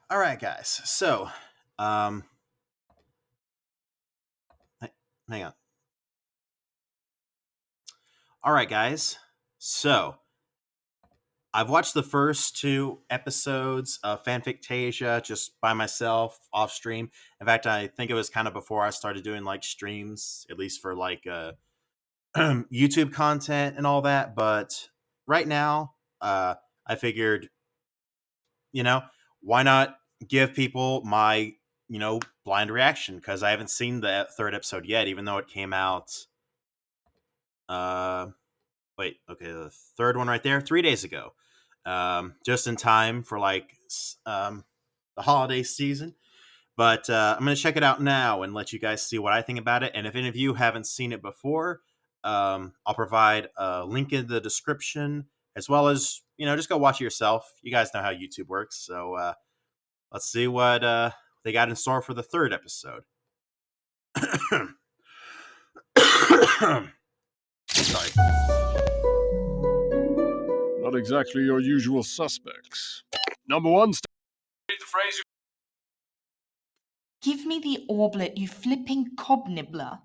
All right, guys. So, um, hang on. All right, guys. So, I've watched the first two episodes of Fanfictasia just by myself off stream. In fact, I think it was kind of before I started doing like streams, at least for like YouTube content and all that. But right now, I figured, you know, why not give people my, blind reaction? Because I haven't seen the third episode yet, even though it came out. Wait, okay, the third one right there, 3 days ago, just in time for like the holiday season. But I'm going to check it out now and let you guys see what I think about it. And if any of you haven't seen it before, I'll provide a link in the description, as well as, just go watch it yourself. You guys know how YouTube works. So let's see what they got in store for the third episode. Sorry. Not exactly your usual suspects. Number one, the phrase. Give me the orblet, you flipping cob nibbler.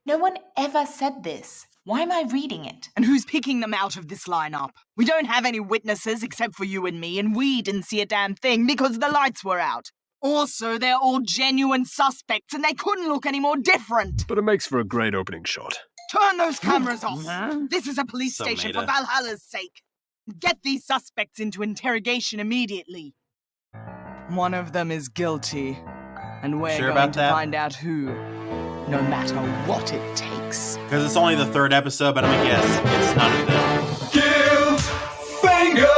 No one ever said this. Why am I reading it? And who's picking them out of this lineup? We don't have any witnesses except for you and me, and we didn't see a damn thing because the lights were out. Also, they're all genuine suspects, and they couldn't look any more different. But it makes for a great opening shot. Turn those cameras off. This is a police So station meta. for Valhalla's sake. Get these suspects into interrogation immediately. One of them is guilty, and we're Sure going about to that? find out who, no matter what it takes. Because it's only the third episode, but I'm going to guess it's none of them. Guilt finger.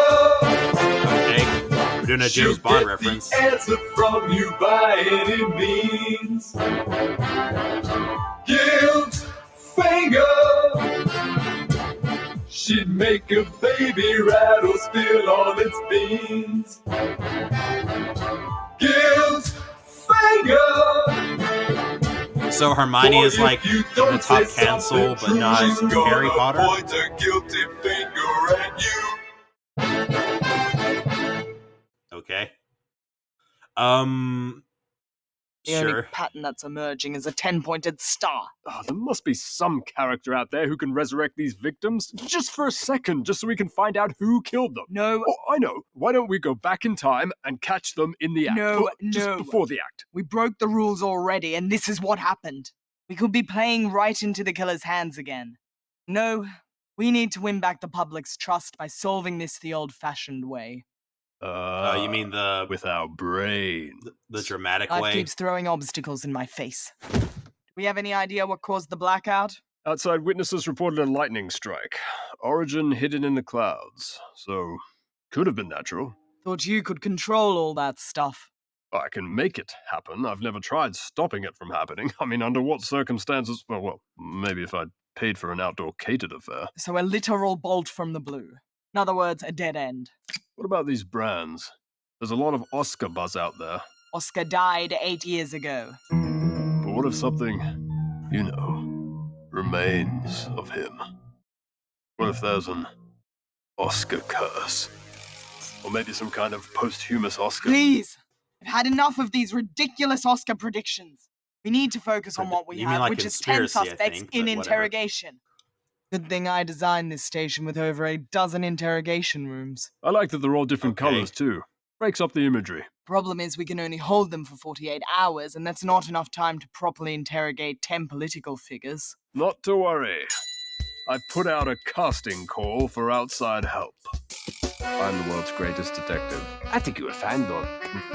Okay, we're doing a She'll James Bond get reference. the answer from you by any means. Guilt finger. She'd make a baby rattle, spill all its beans. Guilt finger. So Hermione is like you the don't top say cancel, something but not true, she's Harry gonna Potter. Point a guilty finger at you. Okay. The only Sure. pattern that's emerging is a 10-pointed star. Oh, there must be some character out there who can resurrect these victims, just for a second, just so we can find out who killed them. No, Oh, I know. Why don't we go back in time and catch them in the act? No, Well, just no. before the act. we broke the rules already, and this is what happened. We could be playing right into the killer's hands again. No, we need to win back the public's trust by solving this the old-fashioned way. You mean the with our brain? the dramatic Life way? keeps throwing obstacles in my face. Do we have any idea what caused the blackout? Outside witnesses reported a lightning strike. Origin hidden in the clouds. So, could have been natural. Thought you could control all that stuff. I can make it happen. I've never tried stopping it from happening. I mean, under what circumstances? Well, maybe if I'd paid for an outdoor catered affair. So a literal bolt from the blue. In other words, a dead end. What about these brands? There's a lot of Oscar buzz out there. Oscar died 8 years ago. But what if something, remains of him? What if there's an Oscar curse? Or maybe some kind of posthumous Oscar? Please! I've had enough of these ridiculous Oscar predictions. We need to focus on what we You mean have, like which is 10 conspiracy, I suspects think, in but whatever. interrogation. Good thing I designed this station with over a dozen interrogation rooms. I like that they're all different Okay. colors, too. Breaks up the imagery. Problem is we can only hold them for 48 hours, and that's not enough time to properly interrogate 10 political figures. Not to worry. I put out a casting call for outside help. I'm the world's greatest detective. I think you will find, or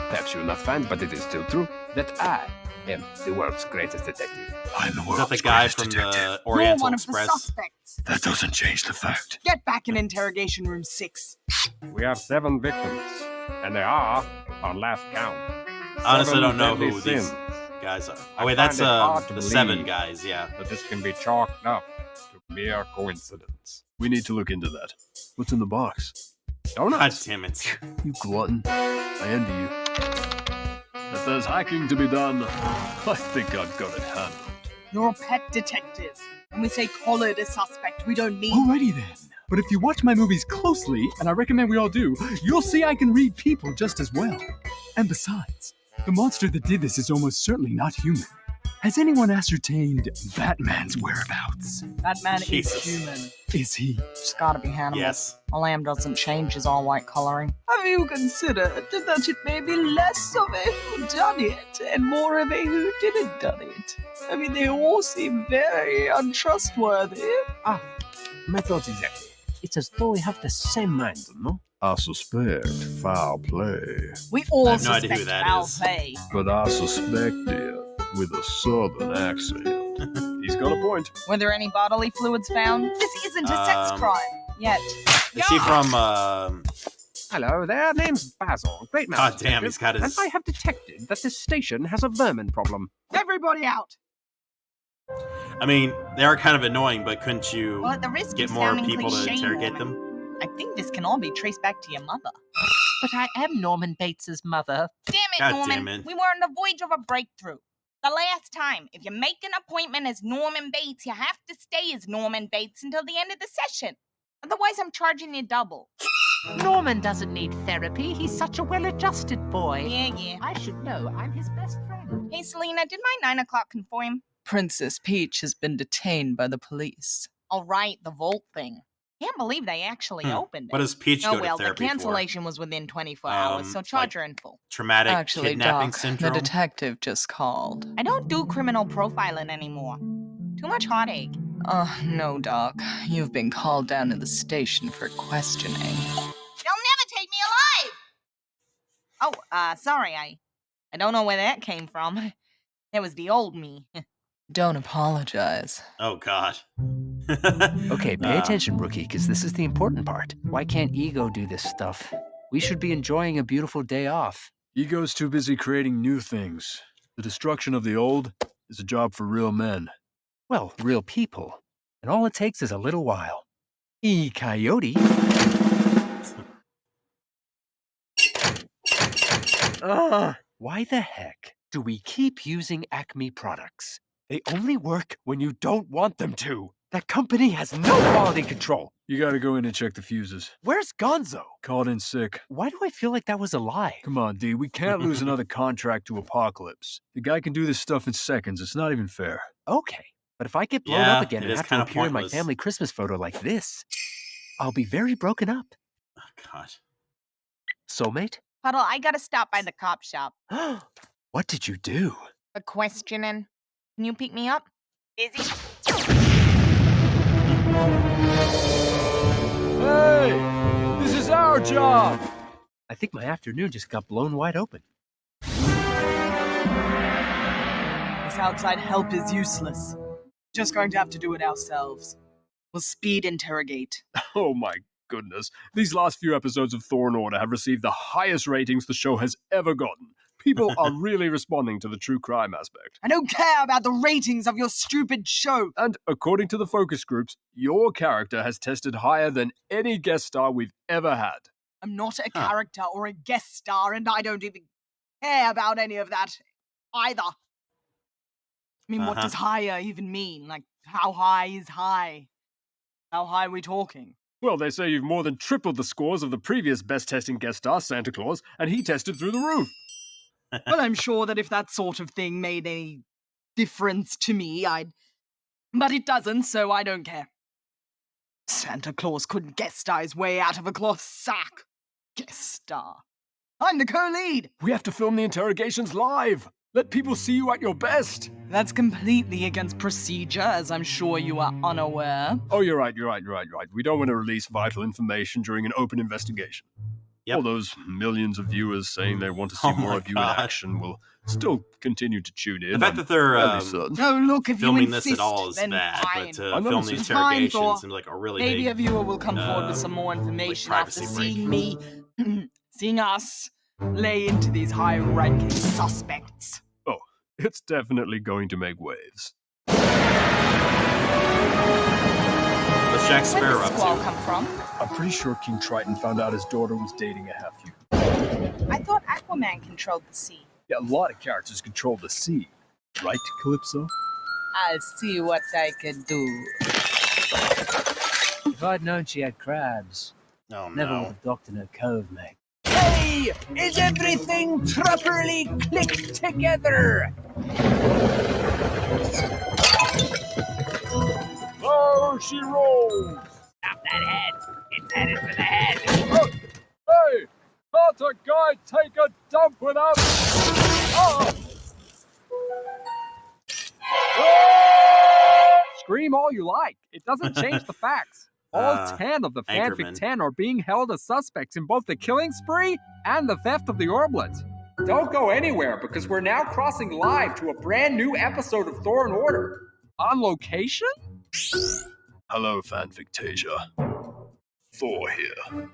perhaps you will not find, but it is still true, that I am the world's greatest detective. I'm the Is that world's the guy greatest from detective. the You're Oriental one Express? of the suspects. That doesn't change the fact. Get back in interrogation room 6. We have 7 victims, and they are, on last count, Honestly, I 7 don't know deadly who these sins. guys are. I Oh wait, that's find it hard to the 7 believe. guys. Yeah. But this can be chalked up to mere coincidence. We need to look into that. What's in the box? God Donuts? damn it. You glutton. I envy you. If there's hacking to be done, I think I've got it handled. You're a pet detective. When we say collared a suspect, we don't mean... Alrighty then. But if you watch my movies closely, and I recommend we all do, you'll see I can read people just as well. And besides, the monster that did this is almost certainly not human. Has anyone ascertained Batman's whereabouts? Batman Jesus. is human. Is he? It's gotta be Hannibal. Yes. A lamb doesn't change his all-white coloring. Have you considered that it may be less of a whodunit and more of a who didn't done it? I mean, they all seem very untrustworthy. My thoughts exactly. It's as though we have the same mind, no? I suspect foul play, We all I have no idea who suspect that foul is. play. but I suspect it with a southern accent. He's got a point. Were there any bodily fluids found? This isn't a sex crime yet. Is he from, Hello there, name's Basil. Great man. God damn, he's got And his... I have detected that this station has a vermin problem. Everybody out. I mean, they are kind of annoying, but couldn't you Well, at the risk get of more sounding people to cliche, interrogate Norman, them? I think this can all be traced back to your mother. But I am Norman Bates's mother. Damn it, God Norman. damn it. We were on the voyage of a breakthrough. The last time, if you make an appointment as Norman Bates, you have to stay as Norman Bates until the end of the session. Otherwise, I'm charging you double. Norman doesn't need therapy. He's such a well-adjusted boy. Yeah. I should know. I'm his best friend. Hey, Selena, did my 9 o'clock conform? Princess Peach has been detained by the police. All right, the Volt thing. Can't believe they actually opened it. What does Peach Oh go well, to the therapy cancellation was within 24 hours, so charge like her in full. for? Traumatic Actually, kidnapping Doc, syndrome? the detective just called. I don't do criminal profiling anymore. Too much heartache. No, Doc. You've been called down to the station for questioning. They'll never take me alive! Oh, sorry, I don't know where that came from. That was the old me. Don't apologize. Oh, God. Okay, pay attention, rookie, because this is the important part. Why can't Ego do this stuff? We should be enjoying a beautiful day off. Ego's too busy creating new things. The destruction of the old is a job for real men. Well, real people. And all it takes is a little while. Coyote. Why the heck do we keep using Acme products? They only work when you don't want them to. That company has no quality control. You gotta go in and check the fuses. Where's Gonzo? Called in sick. Why do I feel like that was a lie? Come on, D, we can't lose another contract to Apocalypse. The guy can do this stuff in seconds. It's not even fair. Okay, but if I get blown Yeah, up again it and is have to kinda appear in my pointless. family Christmas photo like this, I'll be very broken up. Oh, God. Soulmate? Puddle, I gotta stop by the cop shop. What did you do? A questioning. Can you pick me up? Busy? Hey! This is our job! I think my afternoon just got blown wide open. This outside help is useless. Just going to have to do it ourselves. We'll speed interrogate. Oh my goodness. These last few episodes of Thorn Order have received the highest ratings the show has ever gotten. People are really responding to the true crime aspect. I don't care about the ratings of your stupid show. And according to the focus groups, your character has tested higher than any guest star we've ever had. I'm not a character or a guest star, and I don't even care about any of that either. I mean, what does higher even mean? Like, how high is high? How high are we talking? Well, they say you've more than tripled the scores of the previous best testing guest star, Santa Claus, and he tested through the roof. Well, I'm sure that if that sort of thing made any difference to me, I'd... But it doesn't, so I don't care. Santa Claus couldn't guest star his way out of a cloth sack. Guest star. I'm the co-lead. We have to film the interrogations live. Let people see you at your best. That's completely against procedure, as I'm sure you are unaware. Oh, you're right. We don't want to release vital information during an open investigation. Yep. All those millions of viewers saying they want to see Oh more my of you God. in action will still continue to tune in. The fact that they're fairly certain. No, look, if filming you this insist, at all is then bad, fine. but to I'm not film the insisting. Fine, interrogation Thor. seems like a really Maybe big... a viewer will come forward with some more information after privacy break. seeing me, seeing us, lay into these high-ranking suspects. Oh, it's definitely going to make waves. What's Jack Where'd Sparrow the up squall to? come from? I'm pretty sure King Triton found out his daughter was dating a half-human. I thought Aquaman controlled the sea. Yeah, a lot of characters control the sea. Right, Calypso? I'll see what I can do. If I'd known she had crabs, Oh never would no. have docked in her cove, mate. Hey, is everything properly clicked together? There she rolls! Stop that head. It's headed for the head. Hey! Can't a guy take a dump without... Oh! Scream all you like. It doesn't change the facts. All 10 of the Anchorman. Fanfic 10 are being held as suspects in both the killing spree and the theft of the orblet. Don't go anywhere because we're now crossing live to a brand new episode of Thor and Order. On location? Hello, Fanfictasia. Thor here.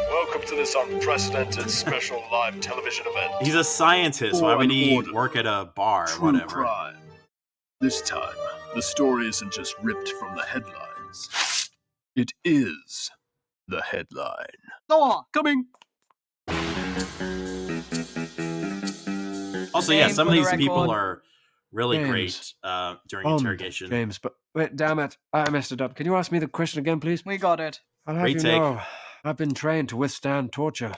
Welcome to this unprecedented special live television event. He's a scientist. Thor Why would and he Order. work at a bar or True whatever? crime. This time, the story isn't just ripped from the headlines. It is the headline. Thor! Coming! Also, yeah, Name some of for the these people record. are really James. great during interrogation. James, but wait, damn it, I messed it up. Can you ask me the question again, please? We got it. I'll have Great you take. know, I've been trained to withstand torture.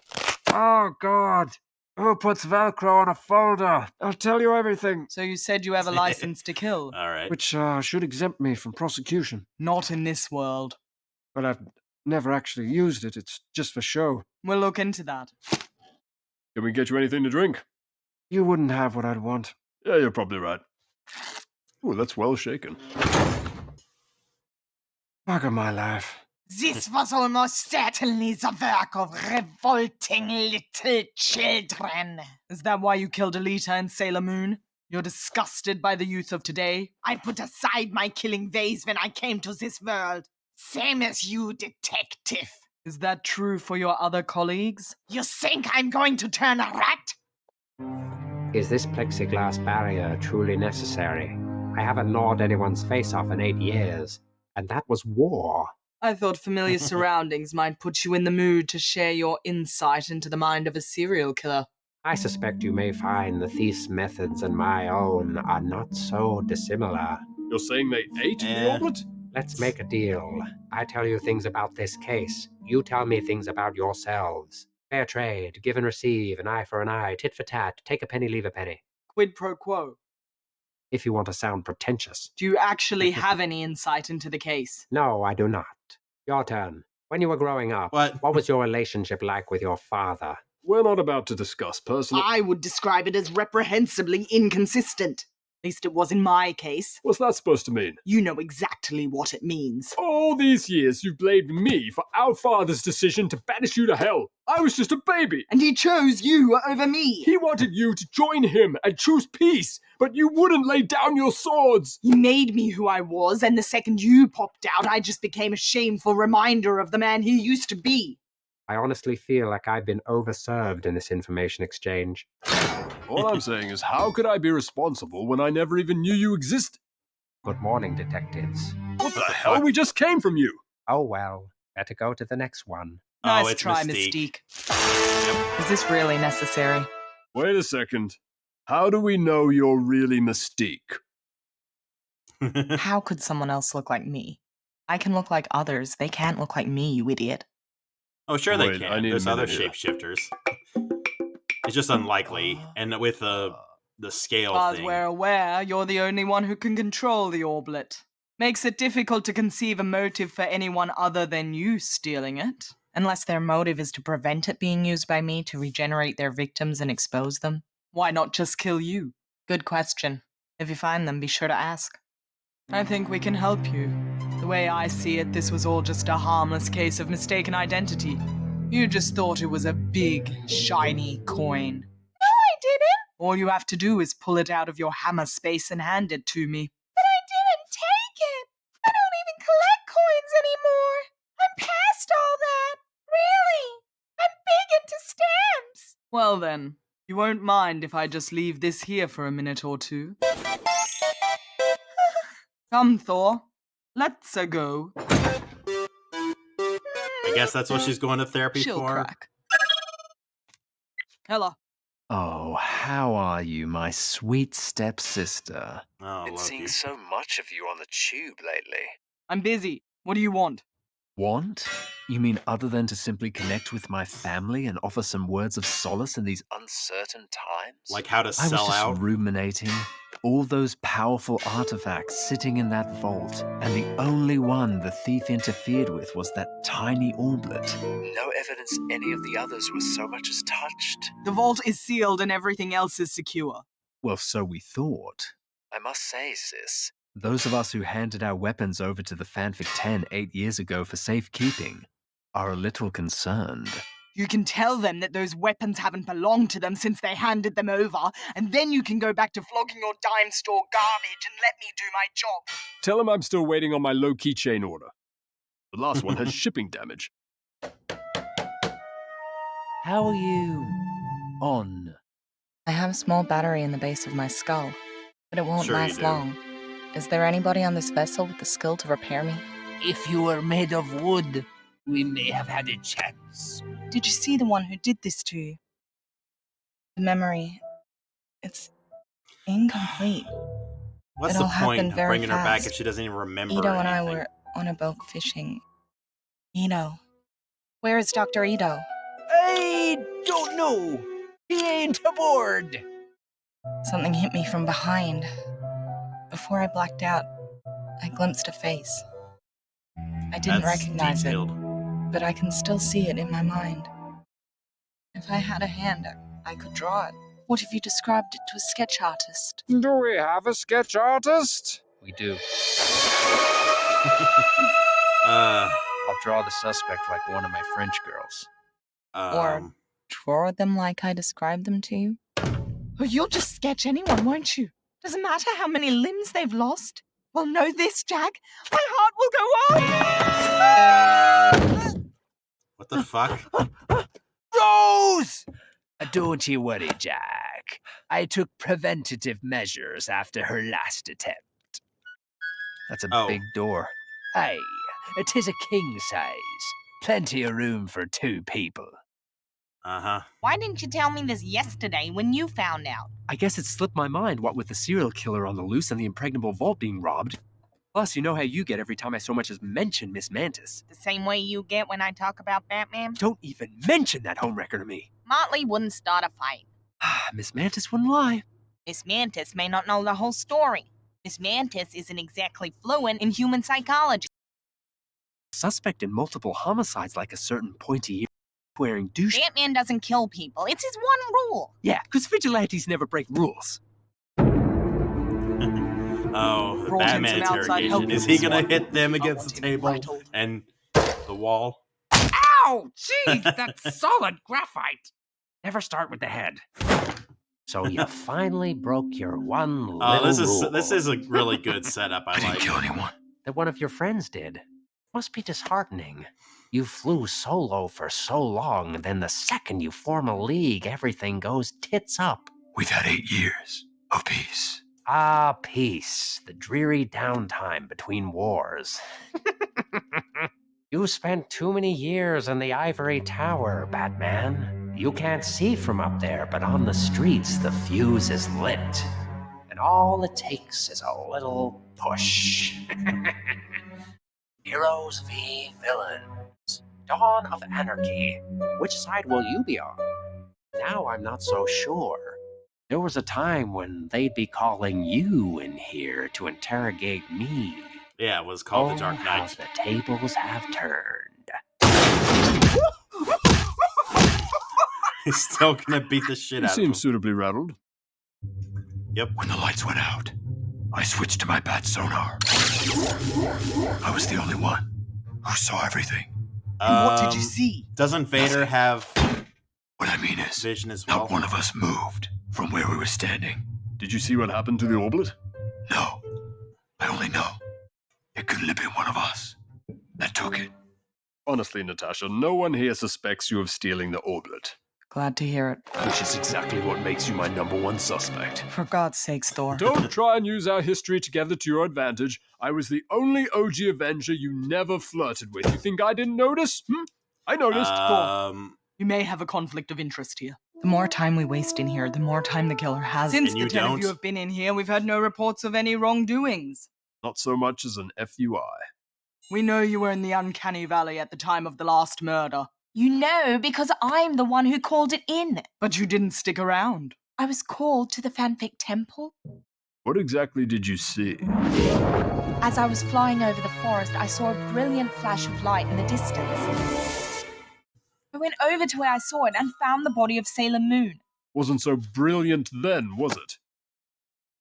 Oh, God. Who puts Velcro on a folder? I'll tell you everything. So you said you have a license to kill. All right. Which should exempt me from prosecution. Not in this world. But I've never actually used it. It's just for show. We'll look into that. Can we get you anything to drink? You wouldn't have what I'd want. Yeah, you're probably right. Ooh, that's well shaken. Fuck of my life. This was almost certainly the work of revolting little children. Is that why you killed Alita and Sailor Moon? You're disgusted by the youth of today? I put aside my killing ways when I came to this world. Same as you, detective. Is that true for your other colleagues? You think I'm going to turn a rat? Is this plexiglass barrier truly necessary? I haven't gnawed anyone's face off in 8 years, and that was war. I thought familiar surroundings might put you in the mood to share your insight into the mind of a serial killer. I suspect you may find the thief's methods and my own are not so dissimilar. You're saying they ate the Eh. orblet? Let's make a deal. I tell you things about this case. You tell me things about yourselves. Fair trade, give and receive, an eye for an eye, tit for tat, take a penny, leave a penny. Quid pro quo. If you want to sound pretentious. Do you actually have any insight into the case? No, I do not. Your turn. When you were growing up, What? what was your relationship like with your father? We're not about to discuss personal... I would describe it as reprehensibly inconsistent. At least it was in my case. What's that supposed to mean? You know exactly what it means. All these years you've blamed me for our father's decision to banish you to hell. I was just a baby. And he chose you over me. He wanted you to join him and choose peace, but you wouldn't lay down your swords. He made me who I was, and the second you popped out, I just became a shameful reminder of the man he used to be. I honestly feel like I've been overserved in this information exchange. All I'm saying is, how could I be responsible when I never even knew you existed? Good morning, detectives. What the hell? We just came from you. Oh well, better go to the next one. Nice it's try, Mystique. Mystique. Is this really necessary? Wait a second. How do we know you're really Mystique? How could someone else look like me? I can look like others. They can't look like me, you idiot. Oh, sure they Wait, I can. need a There's other minute here. shapeshifters. It's just unlikely, and with the scale As thing. we're aware, you're the only one who can control the orblet. Makes it difficult to conceive a motive for anyone other than you stealing it. Unless their motive is to prevent it being used by me to regenerate their victims and expose them. Why not just kill you? Good question. If you find them, be sure to ask. I think we can help you. The way I see it, this was all just a harmless case of mistaken identity. You just thought it was a big, shiny coin. No, I didn't. All you have to do is pull it out of your hammer space and hand it to me. But I didn't take it. I don't even collect coins anymore. I'm past all that. Really. I'm big into stamps. Well then, you won't mind if I just leave this here for a minute or two? Come, Thor. Let's go. I guess that's what she's going to therapy She'll for. crack. Hello. Oh, how are you, my sweet stepsister? Oh, Been love seeing you. so much of you on the tube lately. I'm busy. What do you want? Want? You mean other than to simply connect with my family and offer some words of solace in these uncertain times? Like how to I was sell just out? ruminating. All those powerful artifacts sitting in that vault, and the only one the thief interfered with was that tiny orblet. No evidence any of the others was so much as touched. The vault is sealed and everything else is secure. Well, so we thought. I must say, sis, those of us who handed our weapons over to the Fanfic 10 8 years ago for safekeeping are a little concerned. You can tell them that those weapons haven't belonged to them since they handed them over, and then you can go back to flogging your dime store garbage and let me do my job. Tell him I'm still waiting on my low-key chain order. The last one has shipping damage. How are you on? I have a small battery in the base of my skull, but it won't Sure you last do. long. Is there anybody on this vessel with the skill to repair me? If you were made of wood, we may have had a chance. Did you see the one who did this to you? The memory, it's incomplete. What's It the all point happened of very bringing her back fast. if she doesn't even remember Ito and I anything? were on a boat fishing. Ito. Where is Dr. Ito? I don't know. He ain't aboard. Something hit me from behind. Before I blacked out, I glimpsed a face. I didn't That's recognize detailed. it, but I can still see it in my mind. If I had a hand, I could draw it. What if you described it to a sketch artist? Do we have a sketch artist? We do. Uh, I'll draw the suspect like one of my French girls. Or draw them like I described them to you? Oh, you'll just sketch anyone, won't you? Doesn't matter how many limbs they've lost. Well, know this, Jack. My heart will go on. what the fuck? Rose! Don't you worry, Jack. I took preventative measures after her last attempt. That's a Oh. big door. Aye, it is a king size. Plenty of room for 2 people. Uh-huh. Why didn't you tell me this yesterday when you found out? I guess it slipped my mind, what with the serial killer on the loose and the impregnable vault being robbed. Plus, you know how you get every time I so much as mention Miss Mantis. The same way you get when I talk about Batman? Don't even mention that homewrecker to me. Motley wouldn't start a fight. Miss Mantis wouldn't lie. Miss Mantis may not know the whole story. Miss Mantis isn't exactly fluent in human psychology. Suspect in multiple homicides like a certain pointy wearing douche. Batman doesn't kill people. It's his one rule. Yeah, because vigilantes never break rules. Oh, Brought in Batman some outside help interrogation. Is for he this gonna one. hit them I against want the him table rattled. and the wall? Ow! Jeez, that's solid graphite. Never start with the head. So you finally broke your one little Oh, rule. this is a really good setup. I didn't like. kill anyone. That one of your friends did. Must be disheartening. You flew solo for so long, then the second you form a league, everything goes tits up. We've had 8 years of peace. Ah, peace. The dreary downtime between wars. You spent too many years in the ivory tower, Batman. You can't see from up there, but on the streets the fuse is lit. And all it takes is a little push. Heroes v. villains. Dawn of Anarchy. Which side will you be on? Now I'm not so sure. There was a time when they'd be calling you in here to interrogate me. Yeah, it was called Oh, The Dark how Knight. the tables have turned. He's still gonna beat the shit You out of him. seem suitably rattled. Yep. When the lights went out, I switched to my bat sonar. I was the only one who saw everything. What did you see? Doesn't Vader Nothing. have What I mean is, vision as well? not one of us moved from where we were standing. Did you see what happened to the orblet? No. I only know it couldn't have been one of us that took it. Honestly, Natasha, no one here suspects you of stealing the orblet. Glad to hear it. Which is exactly what makes you my #1 suspect. For God's sakes, Thor. Don't try and use our history together to your advantage. I was the only OG Avenger you never flirted with. You think I didn't notice? I noticed. You may have a conflict of interest here. The more time we waste in here, the more time the killer has. Since And the you 10 of don't? you have been in here, we've had no reports of any wrongdoings. Not so much as an FUI. We know you were in the Uncanny Valley at the time of the last murder. You know, because I'm the one who called it in. But you didn't stick around. I was called to the fanfic temple. What exactly did you see? As I was flying over the forest, I saw a brilliant flash of light in the distance. I went over to where I saw it and found the body of Sailor Moon. Wasn't so brilliant then, was it?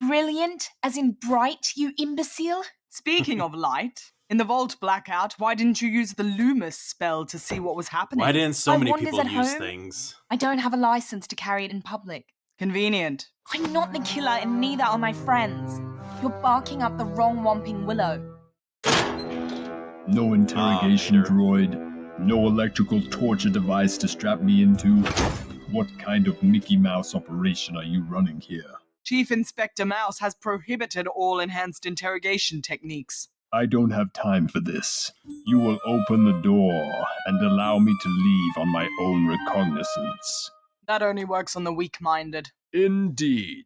Brilliant, as in bright, you imbecile? Speaking of light, in the vault blackout, why didn't you use the Loomis spell to see what was happening? Why didn't so My many wand is people at use home. things? I don't have a license to carry it in public. Convenient. I'm not the killer and neither are my friends. You're barking up the wrong Whomping Willow. No interrogation droid. No electrical torture device to strap me into. What kind of Mickey Mouse operation are you running here? Chief Inspector Mouse has prohibited all enhanced interrogation techniques. I don't have time for this. You will open the door and allow me to leave on my own recognizance. That only works on the weak-minded. Indeed.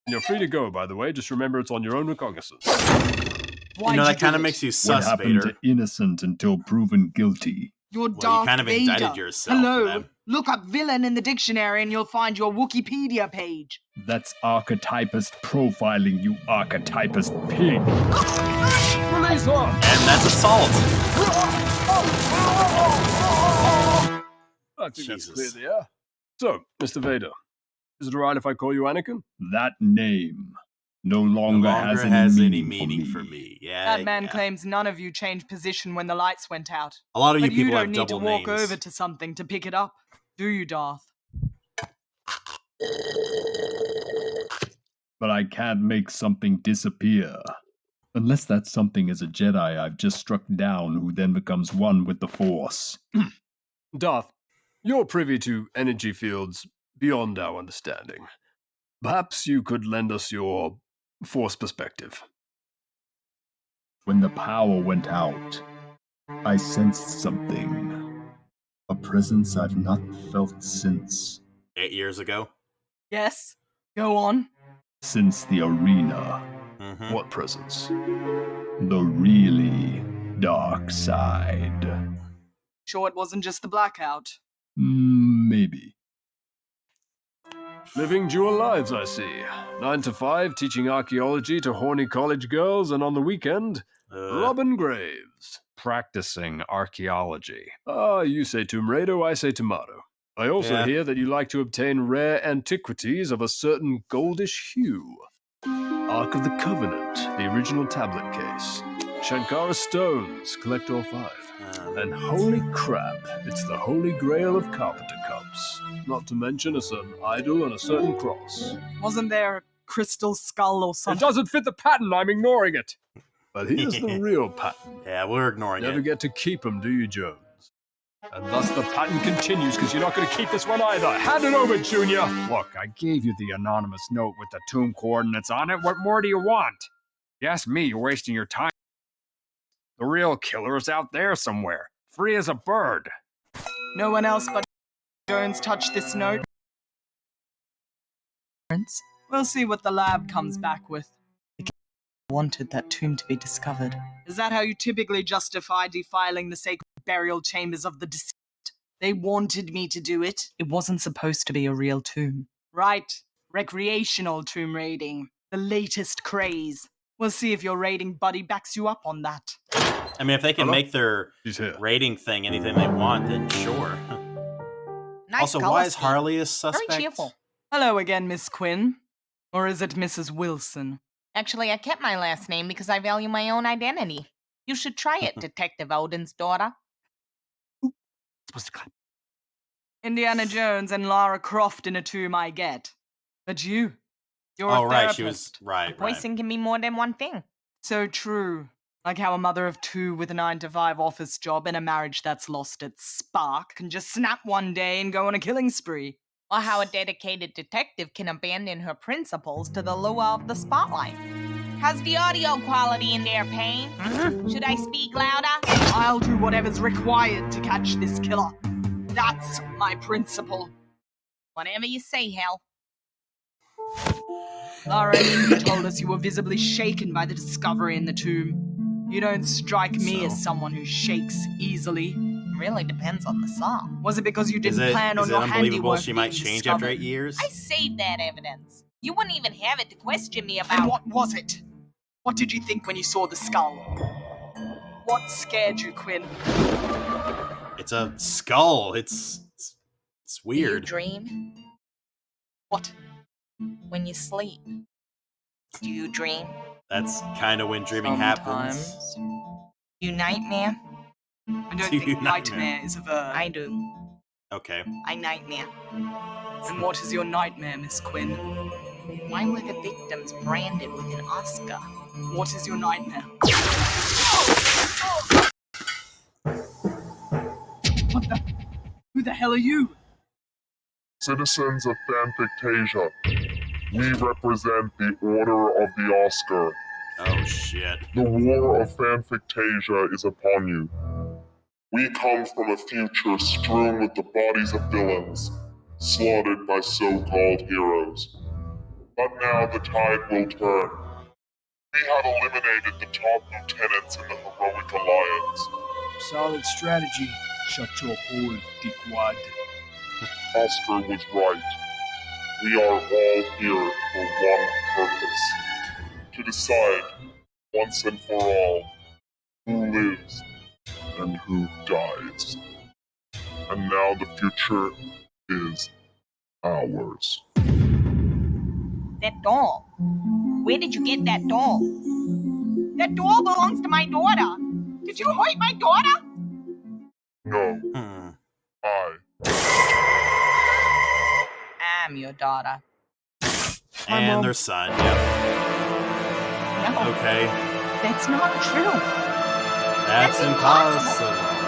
You're free to go, by the way. Just remember it's on your own recognizance. Why'd that you do kind of it? makes you What sus, happened Vader. to innocent until proven guilty? You're Well, Darth you kind of Vader. indicted yourself. Hello, man. look up villain in the dictionary and you'll find your Wikipedia page. That's archetypist profiling, you archetypist pig. Release her! And that's assault. I think that's Jesus. clear there. So, Mr. Vader, is it alright if I call you Anakin? That name no longer, has has any meaning meaning for me. Yeah, That man yeah. claims none of you changed position when the lights went out. A lot of you But you people don't have need to double walk names. over to something to pick it up, do you, Darth? But I can't make something disappear. Unless that something is a Jedi I've just struck down who then becomes one with the Force. Darth, you're privy to energy fields beyond our understanding. Perhaps you could lend us your Force perspective. When the power went out, I sensed something. A presence I've not felt since. 8 years ago. Yes? Go on. Since the arena. Mhm. What presence? The really dark side. Sure it wasn't just the blackout. Maybe. Living dual lives, I see. 9 to 5, teaching archaeology to horny college girls, and on the weekend, Robin Graves. Practicing archaeology. Ah, you say Tomb Raider, I say tomato. I also Yeah. hear that you like to obtain rare antiquities of a certain goldish hue. Ark of the Covenant, the original tablet case. Shankara Stones, collect all 5. And holy crap, it's the holy grail of carpenter cups. Not to mention a certain idol and a certain cross. Wasn't there a crystal skull or It something? doesn't fit the pattern, I'm ignoring it. But here's the real pattern. Yeah, we're ignoring Never it. get to keep them, do you, Jones? And thus the pattern continues, because you're not going to keep this one either. Hand it over, Junior! Look, I gave you the anonymous note with the tomb coordinates on it. What more do you want? You ask me, you're wasting your time. The real killer is out there somewhere, free as a bird. No one else but Jones touched this note. We'll see what the lab comes back with. The wanted that tomb to be discovered. Is that how you typically justify defiling the sacred burial chambers of the deceased? They wanted me to do it. It wasn't supposed to be a real tomb. Right. Recreational tomb raiding. The latest craze. We'll see if your raiding buddy backs you up on that. I mean, if they can Hello? make their She's here. rating thing anything they want, then sure. Nice Also, color why is scheme. Harley a Very suspect? cheerful. Hello again, Miss Quinn. Or is it Mrs. Wilson? Actually, I kept my last name because I value my own identity. You should try it, Detective Odin's daughter. Supposed to clap. Indiana Jones and Lara Croft in a tomb I get. But you're Oh, a right, therapist. she was right. Voicing can be more than one thing. So true. Like how a mother of 2 with a 9-to-5 office job and a marriage that's lost its spark can just snap one day and go on a killing spree. Or how a dedicated detective can abandon her principles to the lure of the spotlight. How's the audio quality in there, Payne? Should I speak louder? I'll do whatever's required to catch this killer. That's my principle. Whatever you say, Hal. Lara, you told us you were visibly shaken by the discovery in the tomb. You don't strike me as someone who shakes easily. Really depends on the song. Was it because you Is didn't it, plan on is it your unbelievable handiwork she might being change discovered? after 8 years? I saved that evidence. You wouldn't even have it to question me about. And what was it? What did you think when you saw the skull? What scared you, Quinn? It's a skull. It's Do you weird. dream What? when you sleep? Do you dream? That's kind of when dreaming happens. Sometimes. You nightmare? I don't Do think you nightmare is a verb. I do. Okay. I nightmare. And what is your nightmare, Miss Quinn? Why were the victims branded with an Oscar? What is your nightmare? What the? Who the hell are you? Citizens of Fanfictasia, we represent the Order of the Oscar. Oh shit. The war of Fanfictasia is upon you. We come from a future strewn with the bodies of villains, slaughtered by so-called heroes. But now the tide will turn. We have eliminated the top lieutenants in the heroic alliance. Solid strategy. Shut your hole, dickwad. Oscar was right. We are all here for one purpose. To decide, once and for all, who lives and who dies. And now the future is ours. That doll. Where did you get that doll? That doll belongs to my daughter. Did you hurt my daughter? No, I. I'm your daughter. And their son. Yep. No, Okay. that's not true. That's impossible.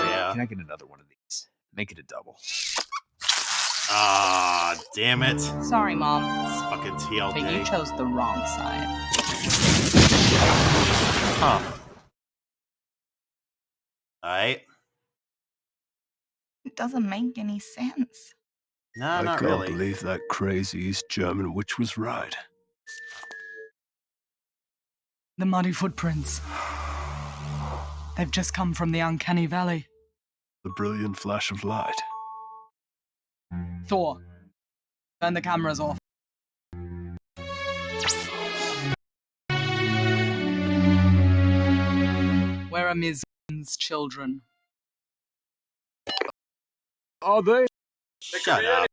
Yeah. Can I get another one of these? Make it a double. Ah, damn it. Sorry, Mom. It's fucking TLD. But you chose the wrong side. Huh. Alright. It doesn't make any sense. No, I not can't really. believe that crazy East German witch was right. The muddy footprints. They've just come from the uncanny valley. The brilliant flash of light. Thor, turn the cameras off. Where are Ms. children? Are they? Shut up.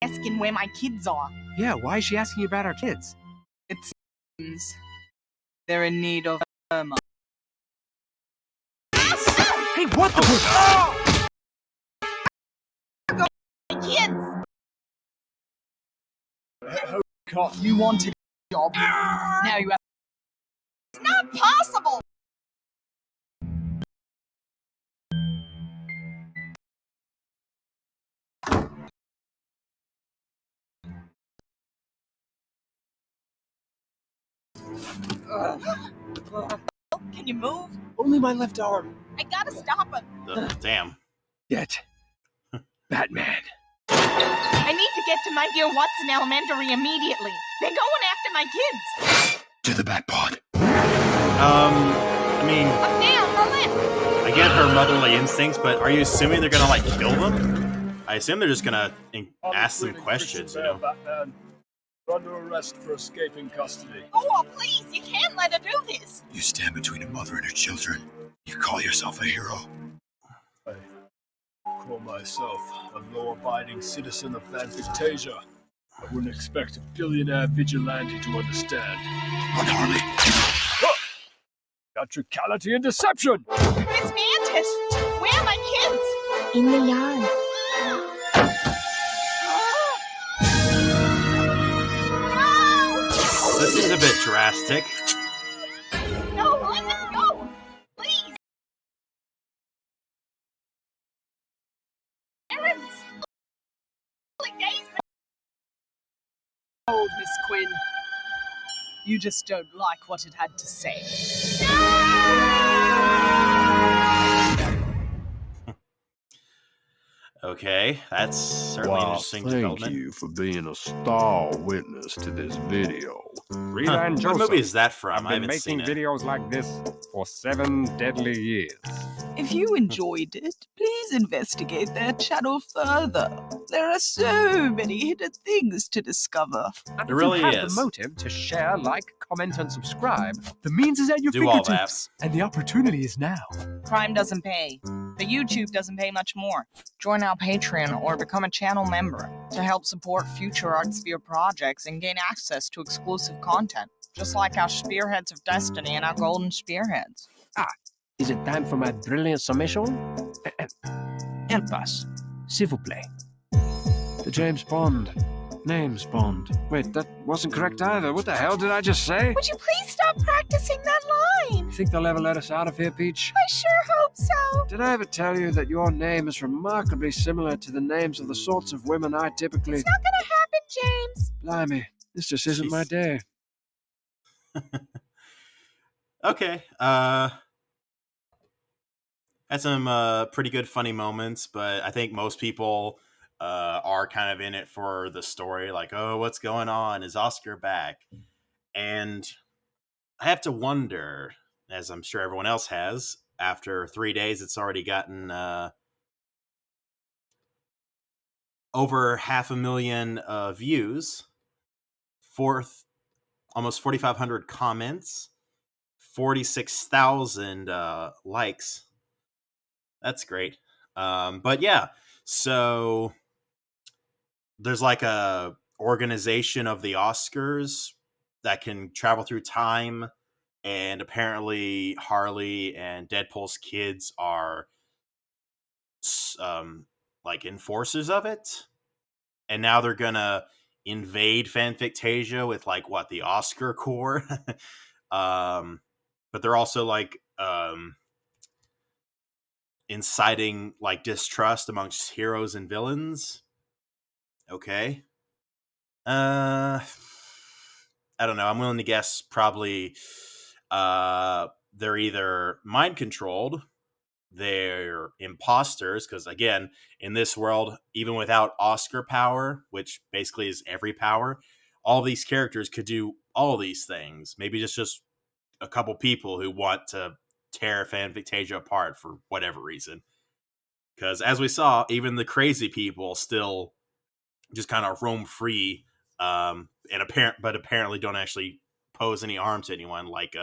Asking where my kids are. Yeah, why is she asking you about our kids? It seems they're in need of Irma. Hey, what the? My kids! You wanted a job. Now you have. It's not possible! Can you move? Only my left arm. I gotta stop him. Damn. Get Batman. I need to get to my dear Watson Elementary immediately. They're going after my kids. To the Batpod. I mean, Up there on the left. I get her motherly instincts, but are you assuming they're gonna, like, kill them? I assume they're just gonna ask some questions, you know? Batman. You're under arrest for escaping custody. Oh, please, you can't let her do this. You stand between a mother and her children. You call yourself a hero. I call myself a law-abiding citizen of Fanfictasia. I wouldn't expect a billionaire vigilante to understand. On Harley. Theatricality and deception! Miss Mantis, where are my kids? In the yard. This seems a bit drastic. No, let them go. Please. Parents. Days. Old Miss Quinn. You just don't like what it had to say. Okay, that's certainly an Well, interesting thank development. you for being a star witness to this video. Rita and What Joseph movie is that from? have I been haven't seen making it. videos like this for 7 deadly years. If you enjoyed it, please investigate their channel further. There are so many hidden things to discover. And There if you really have the is. motive to share, like, comment, and subscribe, The means is at your Do all that. fingertips, and the opportunity is now. Prime doesn't pay, but YouTube doesn't pay much more. Join our Patreon or become a channel member to help support future ArtSphere projects and gain access to exclusive content, just like our Spearheads of Destiny and our Golden Spearheads. Is it time for my brilliant summation? Help us, s'il vous plaît. The James Bond. Names Bond. Wait, that wasn't correct either. What the hell did I just say? Would you please stop practicing that line? Think they'll ever let us out of here, Peach? I sure hope so. Did I ever tell you that your name is remarkably similar to the names of the sorts of women I typically... It's not gonna happen, James. Blimey, this just isn't my Jeez. day. Okay. Had some pretty good funny moments, but I think most people are kind of in it for the story. Like, oh, what's going on? Is Oscar back? And I have to wonder, as I'm sure everyone else has, after 3 days, it's already gotten over 500,000 views, almost 4,500 comments, 46,000 likes. That's great. But yeah, so there's like a organization of the Oscars that can travel through time, and apparently Harley and Deadpool's kids are like enforcers of it, and now they're gonna invade Fanfictasia with like what, the Oscar Corps. But they're also like inciting like distrust amongst heroes and villains. Okay. I don't know. I'm willing to guess probably they're either mind controlled, they're imposters, because again, in this world, even without Oscar power, which basically is every power, all these characters could do all these things. Maybe just a couple people who want to tear Fanfictasia apart for whatever reason. Because as we saw, even the crazy people still just kind of roam free, and apparently don't actually pose any harm to anyone. Like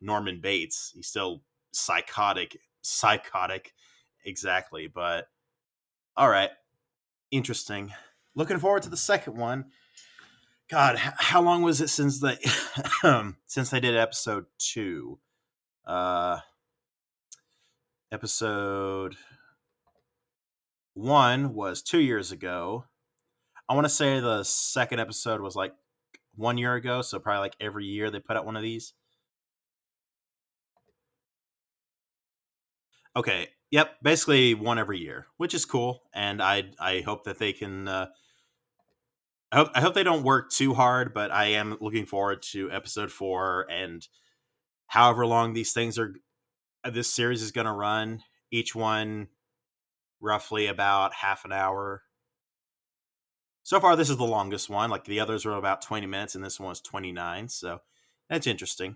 Norman Bates, he's still psychotic, exactly. But all right, interesting. Looking forward to the second one. God, how long was it since they since they did episode 2? Episode 1 was 2 years ago. I want to say the second episode was like 1 year ago, so probably like every year they put out one of these. Okay, yep, basically one every year, which is cool, and I hope that they can. I hope they don't work too hard, but I am looking forward to episode 4 and however long these things are. This series is going to run. Each one roughly about half an hour. So far, this is the longest one. Like the others were about 20 minutes, and this one was 29. So that's interesting.